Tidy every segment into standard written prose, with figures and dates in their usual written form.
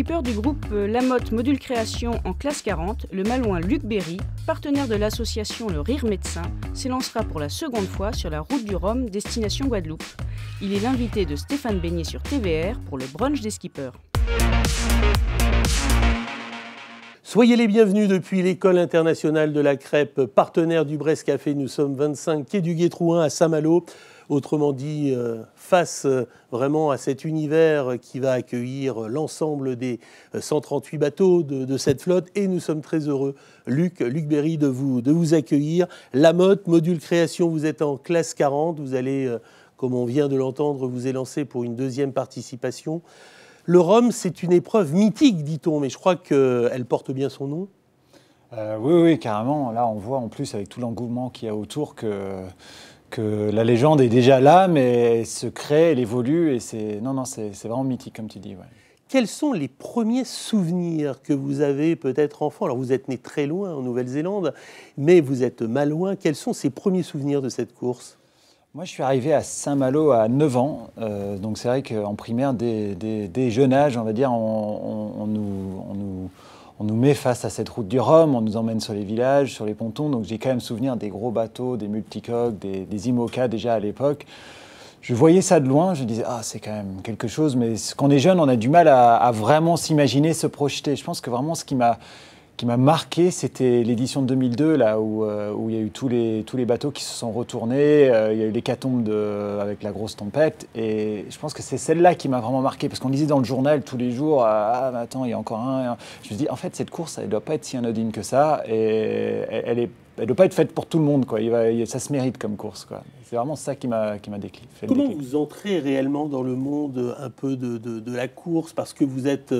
Skipper du groupe Lamotte Module Création en classe 40, le Malouin Luc Berry, partenaire de l'association Le Rire Médecin, s'élancera pour la seconde fois sur la route du Rhum destination Guadeloupe. Il est l'invité de Stéphane Beignet sur TVR pour le brunch des skippers. Soyez les bienvenus depuis l'École internationale de la crêpe, partenaire du Brest Café. Nous sommes 25 quai du Gué-Trouin à Saint-Malo. Autrement dit, face vraiment à cet univers qui va accueillir l'ensemble des 138 bateaux de cette flotte. Et nous sommes très heureux, Luc Berry, de vous accueillir. Lamotte Module Création, vous êtes en classe 40. Vous allez, comme on vient de l'entendre, vous élancer pour une deuxième participation. Le rhum, c'est une épreuve mythique, dit-on, mais je crois qu'elle porte bien son nom. Oui, carrément. Là, on voit en plus, avec tout l'engouement qu'il y a autour, que la légende est déjà là, mais elle se crée, elle évolue, et c'est vraiment mythique, comme tu dis. Ouais. Quels sont les premiers souvenirs que vous avez peut-être enfant? Alors, vous êtes né très loin, en Nouvelle-Zélande, mais vous êtes malouin. Quels sont ces premiers souvenirs de cette course? Moi, je suis arrivé à Saint-Malo à 9 ans, donc c'est vrai qu'en primaire, dès jeune âge, on va dire, on nous met face à cette route du Rhum, on nous emmène sur les villages, sur les pontons, donc j'ai quand même souvenir des gros bateaux, des multicoques, des IMOCA déjà à l'époque. Je voyais ça de loin, je disais, c'est quand même quelque chose, mais quand on est jeune, on a du mal à vraiment s'imaginer, se projeter. Je pense que vraiment ce qui m'a marqué, c'était l'édition de 2002, là où il y a eu tous les bateaux qui se sont retournés, il y a eu l'hécatombe avec la grosse tempête, et je pense que c'est celle-là qui m'a vraiment marqué, parce qu'on lisait dans le journal tous les jours, mais attends, il y a encore un. Je me suis dit, en fait, cette course, elle ne doit pas être si anodine que ça, et elle ne doit pas être faite pour tout le monde, quoi. Ça se mérite comme course, quoi. C'est vraiment ça qui m'a déclic. Comment vous entrez réellement dans le monde un peu de la course, parce que vous êtes,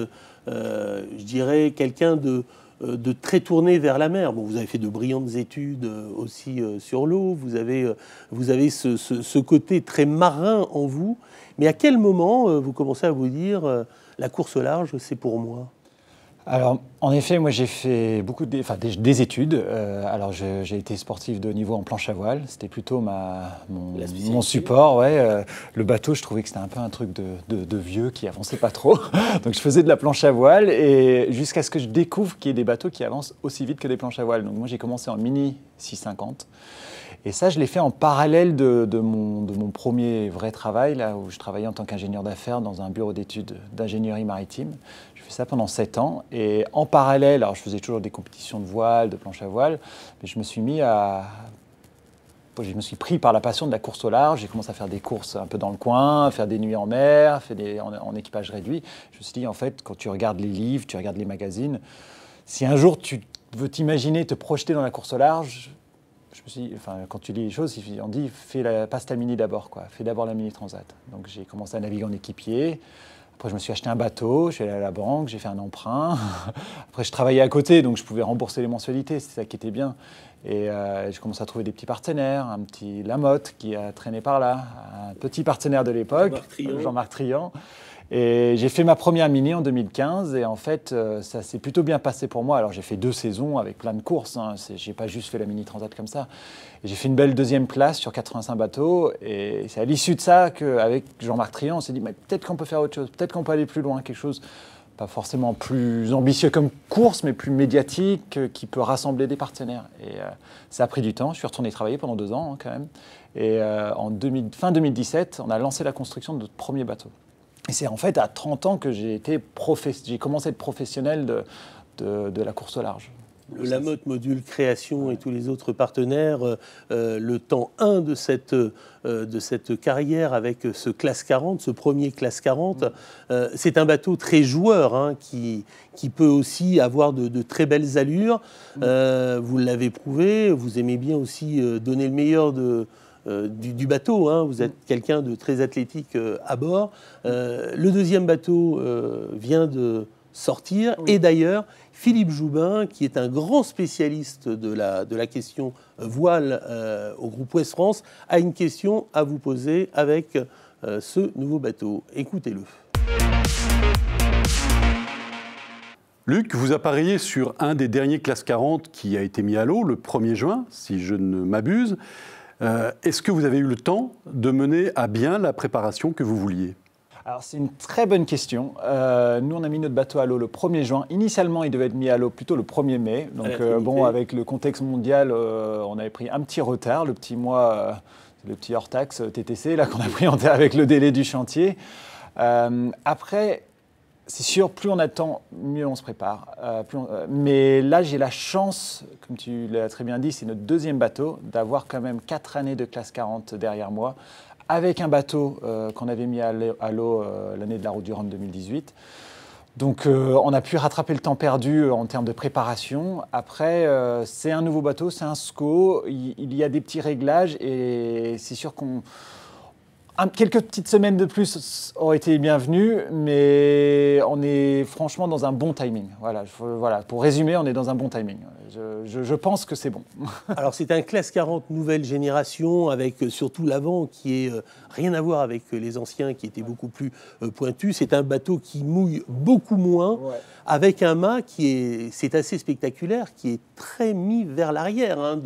je dirais, quelqu'un de très tourné vers la mer. Bon, vous avez fait de brillantes études aussi sur l'eau, vous avez ce côté très marin en vous, mais à quel moment vous commencez à vous dire la course au large, c'est pour moi? Alors, en effet, moi j'ai fait des études. Alors, j'ai été sportif de haut niveau en planche à voile. C'était plutôt mon support. Ouais. Le bateau, je trouvais que c'était un peu un truc de vieux qui avançait pas trop. Donc, je faisais de la planche à voile et jusqu'à ce que je découvre qu'il y ait des bateaux qui avancent aussi vite que des planches à voile. Donc, moi, j'ai commencé en mini 650. Et ça, je l'ai fait en parallèle de mon premier vrai travail, là où je travaillais en tant qu'ingénieur d'affaires dans un bureau d'études d'ingénierie maritime. Je fais ça pendant 7 ans. Et en parallèle, alors je faisais toujours des compétitions de voile, de planche à voile, mais je me suis pris par la passion de la course au large. J'ai commencé à faire des courses un peu dans le coin, à faire des nuits en mer, en équipage réduit. Je me suis dit, en fait, quand tu regardes les livres, tu regardes les magazines, si un jour tu veux t'imaginer te projeter dans la course au large, je me suis dit, quand tu lis les choses, on dit passe ta mini d'abord, quoi. Fais d'abord la mini transat. Donc j'ai commencé à naviguer en équipier. Après, je me suis acheté un bateau, je suis allé à la banque, j'ai fait un emprunt. Après, je travaillais à côté, donc je pouvais rembourser les mensualités, c'est ça qui était bien. Et j'ai commencé à trouver des petits partenaires, un petit Lamotte qui a traîné par là, un petit partenaire de l'époque, Jean-Marc Trian. Et j'ai fait ma première mini en 2015 et en fait, ça s'est plutôt bien passé pour moi. Alors j'ai fait 2 saisons avec plein de courses, hein. J'ai pas juste fait la mini transat comme ça. Et j'ai fait une belle 2e place sur 85 bateaux et c'est à l'issue de ça qu'avec Jean-Marc Trian, on s'est dit mais peut-être qu'on peut faire autre chose, peut-être qu'on peut aller plus loin, quelque chose pas forcément plus ambitieux comme course, mais plus médiatique, qui peut rassembler des partenaires. Et ça a pris du temps. Je suis retourné travailler pendant 2 ans, hein, quand même. Et fin 2017, on a lancé la construction de notre premier bateau. Et c'est en fait à 30 ans que j'ai commencé à être professionnel de la course au large. Le Lamotte Module Création et tous les autres partenaires, le temps 1 de cette carrière avec ce classe 40, ce premier classe 40, c'est un bateau très joueur, hein, qui peut aussi avoir de très belles allures. Vous l'avez prouvé, vous aimez bien aussi donner le meilleur du bateau, hein. Vous êtes quelqu'un de très athlétique à bord. Le deuxième bateau vient de sortir, oui. Et d'ailleurs, Philippe Joubin, qui est un grand spécialiste de la question voile au groupe Ouest France, a une question à vous poser avec ce nouveau bateau. Écoutez-le. Luc, vous appareillez sur un des derniers Classe 40 qui a été mis à l'eau le 1er juin, si je ne m'abuse. Est-ce que vous avez eu le temps de mener à bien la préparation que vous vouliez ? Alors c'est une très bonne question. Nous on a mis notre bateau à l'eau le 1er juin. Initialement il devait être mis à l'eau plutôt le 1er mai. Donc bon, avec le contexte mondial, on avait pris un petit retard, le petit mois, le petit hors-taxe TTC là qu'on a pris avec le délai du chantier. Après, c'est sûr, plus on attend, mieux on se prépare. Mais là j'ai la chance, comme tu l'as très bien dit, c'est notre deuxième bateau, d'avoir quand même 4 années de classe 40 derrière moi, avec un bateau qu'on avait mis à l'eau l'année de la Route du Rhum 2018. Donc on a pu rattraper le temps perdu en termes de préparation. Après, c'est un nouveau bateau, c'est un SCO, il y a des petits réglages et c'est sûr qu'on... Quelques petites semaines de plus auraient été bienvenues, mais on est franchement dans un bon timing. Voilà, pour résumer, on est dans un bon timing. Je pense que c'est bon. Alors c'est un classe 40 nouvelle génération, avec surtout l'avant qui est rien à voir avec les anciens qui étaient beaucoup plus pointus. C'est un bateau qui mouille beaucoup moins, avec un mât c'est assez spectaculaire, qui est très mis vers l'arrière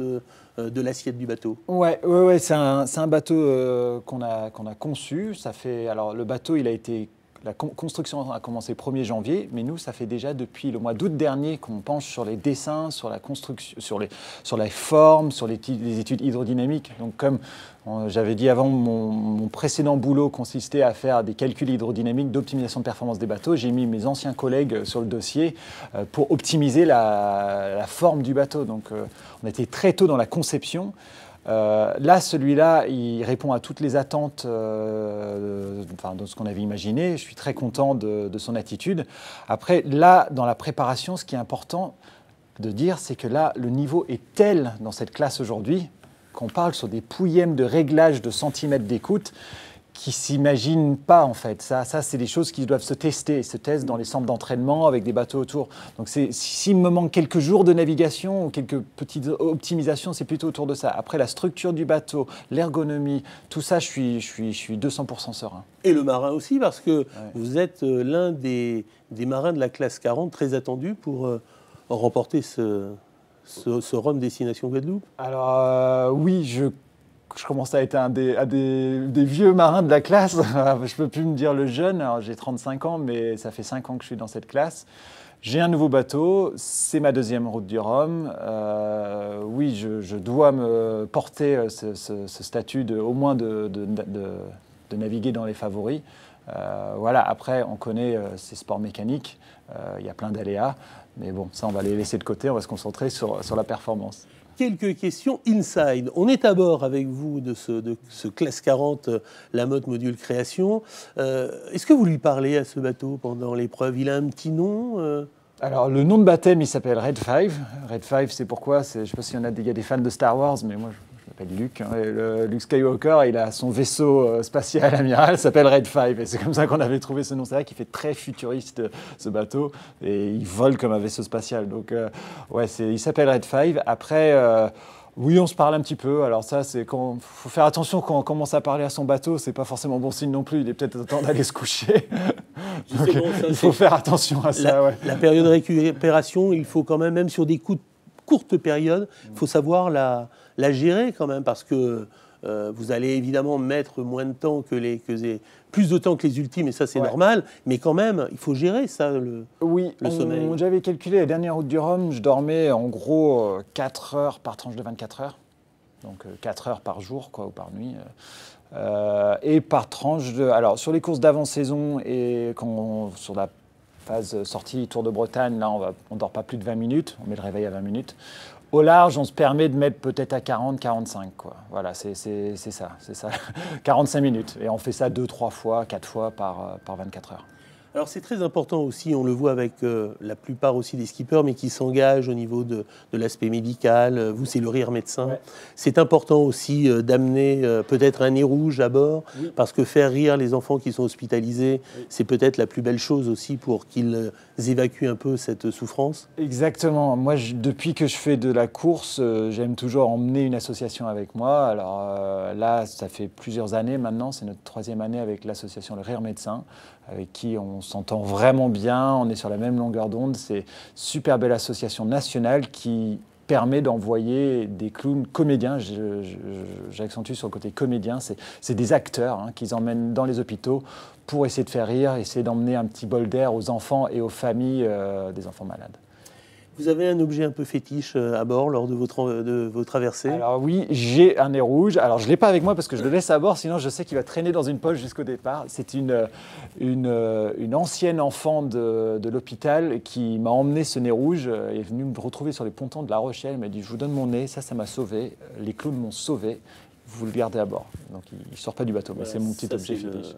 de l'assiette du bateau. Ouais, c'est un bateau qu'on a conçu. Alors le bateau, la construction a commencé le 1er janvier, mais nous, ça fait déjà depuis le mois d'août dernier qu'on penche sur les dessins, sur la construction, sur la forme, sur les études hydrodynamiques. Donc comme j'avais dit avant, mon précédent boulot consistait à faire des calculs hydrodynamiques d'optimisation de performance des bateaux. J'ai mis mes anciens collègues sur le dossier pour optimiser la forme du bateau. Donc on était très tôt dans la conception. Là, celui-là, il répond à toutes les attentes de ce qu'on avait imaginé. Je suis très content de son attitude. Après, là, dans la préparation, ce qui est important de dire, c'est que là, le niveau est tel dans cette classe aujourd'hui qu'on parle sur des pouillèmes de réglage de centimètres d'écoute qui ne s'imaginent pas, en fait. Ça c'est des choses qui doivent se tester. Ils se testent dans les centres d'entraînement avec des bateaux autour. Donc s'il me manque quelques jours de navigation ou quelques petites optimisations, c'est plutôt autour de ça. Après, la structure du bateau, l'ergonomie, tout ça, je suis 200% serein. Et le marin aussi, parce que vous êtes l'un des marins de la classe 40 très attendu pour remporter ce Rhum Destination Guadeloupe. Alors oui, je commence à être un des vieux marins de la classe. Je ne peux plus me dire le jeune. Alors, j'ai 35 ans, mais ça fait 5 ans que je suis dans cette classe. J'ai un nouveau bateau. C'est ma deuxième Route du Rhum. Oui, je dois me porter ce statut au moins de naviguer dans les favoris. Voilà. Après, on connaît ces sports mécaniques. Il y a plein d'aléas. Mais bon, ça, on va les laisser de côté. On va se concentrer sur la performance. Quelques questions inside. On est à bord avec vous de ce classe 40 Lamotte Module Création. Est-ce que vous lui parlez à ce bateau pendant l'épreuve? Il a un petit nom Alors, le nom de baptême, il s'appelle Red 5. Red 5, c'est pourquoi? Je ne sais pas s'il y a des fans de Star Wars, mais moi, je m'appelle Luke. Luke Skywalker, il a son vaisseau spatial amiral, s'appelle Red 5. Et c'est comme ça qu'on avait trouvé ce nom. C'est vrai qu'il fait très futuriste, ce bateau. Et il vole comme un vaisseau spatial. Donc, il s'appelle Red 5. Après, oui, on se parle un petit peu. Alors ça, faut faire attention quand on commence à parler à son bateau. C'est pas forcément bon signe non plus. Il est peut-être temps d'aller se coucher. Donc, il faut faire attention à ça. La période de récupération, il faut quand même sur des courtes périodes, il faut savoir la gérer quand même, parce que vous allez évidemment mettre moins de temps plus de temps que les ultimes, et ça c'est normal, mais quand même, il faut gérer ça, le sommeil. J'avais calculé la dernière Route du Rhum, je dormais en gros 4 heures par tranche de 24 heures, donc 4 heures par jour ou par nuit. Et par tranche alors sur les courses d'avant-saison et sur la phase sortie Tour de Bretagne, là on ne dort pas plus de 20 minutes, on met le réveil à 20 minutes. Au large, on se permet de mettre peut-être à 40, 45, quoi. Voilà, c'est ça. 45 minutes. Et on fait ça 2, 3 fois, 4 fois par 24 heures. Alors c'est très important aussi, on le voit avec la plupart aussi des skippers, mais qui s'engagent au niveau de l'aspect médical. Vous, c'est le rire médecin. Ouais. C'est important aussi d'amener peut-être un nez rouge à bord, parce que faire rire les enfants qui sont hospitalisés, c'est peut-être la plus belle chose aussi pour qu'ils évacuent un peu cette souffrance. Exactement. Moi, depuis que je fais de la course, j'aime toujours emmener une association avec moi. Alors là, ça fait plusieurs années maintenant, c'est notre 3e année avec l'association Le Rire Médecin, avec qui on s'entend vraiment bien, on est sur la même longueur d'onde. C'est une super belle association nationale qui permet d'envoyer des clowns comédiens, j'accentue sur le côté comédien, c'est des acteurs qu'ils emmènent dans les hôpitaux pour essayer de faire rire, essayer d'emmener un petit bol d'air aux enfants et aux familles des enfants malades. Vous avez un objet un peu fétiche à bord lors de vos traversées? Alors oui, j'ai un nez rouge. Alors je ne l'ai pas avec moi parce que je le laisse à bord, sinon je sais qu'il va traîner dans une poche jusqu'au départ. C'est une ancienne enfant de l'hôpital qui m'a emmené ce nez rouge, est venue me retrouver sur les pontons de La Rochelle. Elle m'a dit « je vous donne mon nez, ça m'a sauvé, les clowns m'ont sauvé. » Vous le gardez à bord. Donc il ne sort pas du bateau, mais c'est mon petit objet fétiche.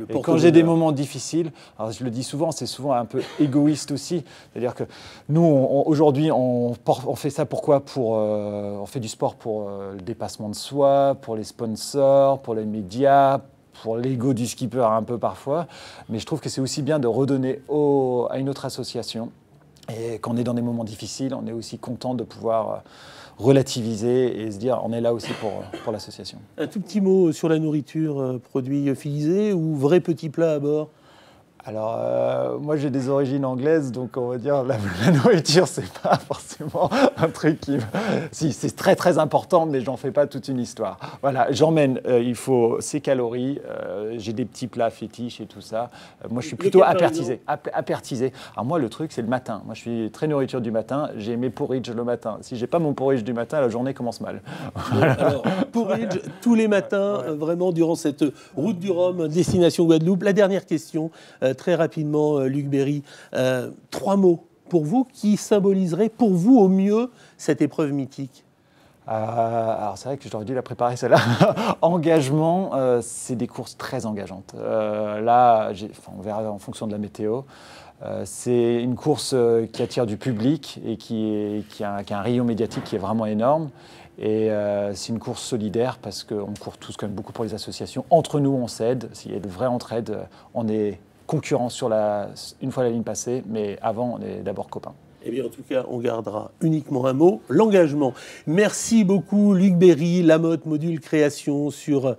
Et quand j'ai des moments difficiles, alors je le dis souvent, c'est souvent un peu égoïste aussi. C'est-à-dire que nous, aujourd'hui, on fait ça pourquoi on fait du sport pour le dépassement de soi, pour les sponsors, pour les médias, pour l'ego du skipper un peu parfois. Mais je trouve que c'est aussi bien de redonner à une autre association. Et quand on est dans des moments difficiles, on est aussi content de pouvoir relativiser et se dire on est là aussi pour l'association. Un tout petit mot sur la nourriture, produits filisés ou vrais petits plats à bord? Alors, moi j'ai des origines anglaises, donc on va dire la nourriture, c'est pas forcément un truc qui... Si, c'est très très important, mais j'en fais pas toute une histoire. Voilà, j'emmène, il faut ces calories, j'ai des petits plats fétiches et tout ça. Moi je suis plutôt apertisé. Alors moi le truc c'est le matin. Moi je suis très nourriture du matin, j'ai mes porridge le matin. Si j'ai pas mon porridge du matin, la journée commence mal. Voilà. Alors, porridge tous les matins, vraiment durant cette route du Rhum, destination Guadeloupe. La dernière question. Très rapidement, Luc Berry, 3 mots pour vous qui symboliseraient pour vous au mieux cette épreuve mythique. Alors c'est vrai que j'aurais dû la préparer celle-là. Engagement, c'est des courses très engageantes. Là, on verra en fonction de la météo. C'est une course qui attire du public et qui a un rayon médiatique qui est vraiment énorme. Et c'est une course solidaire parce qu'on court tous quand même beaucoup pour les associations. Entre nous, on s'aide. S'il y a de vraie entraide, on est concurrents une fois la ligne passée, mais avant, on est d'abord copains. Eh bien, en tout cas, on gardera uniquement un mot, l'engagement. Merci beaucoup, Luc Berry, Lamotte Module Création sur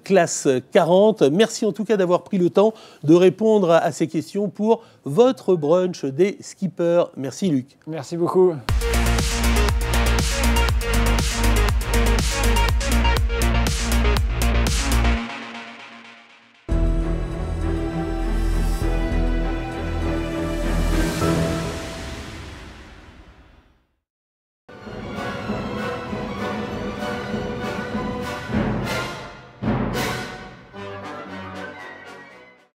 Classe 40. Merci en tout cas d'avoir pris le temps de répondre à ces questions pour votre brunch des skippers. Merci, Luc. Merci beaucoup.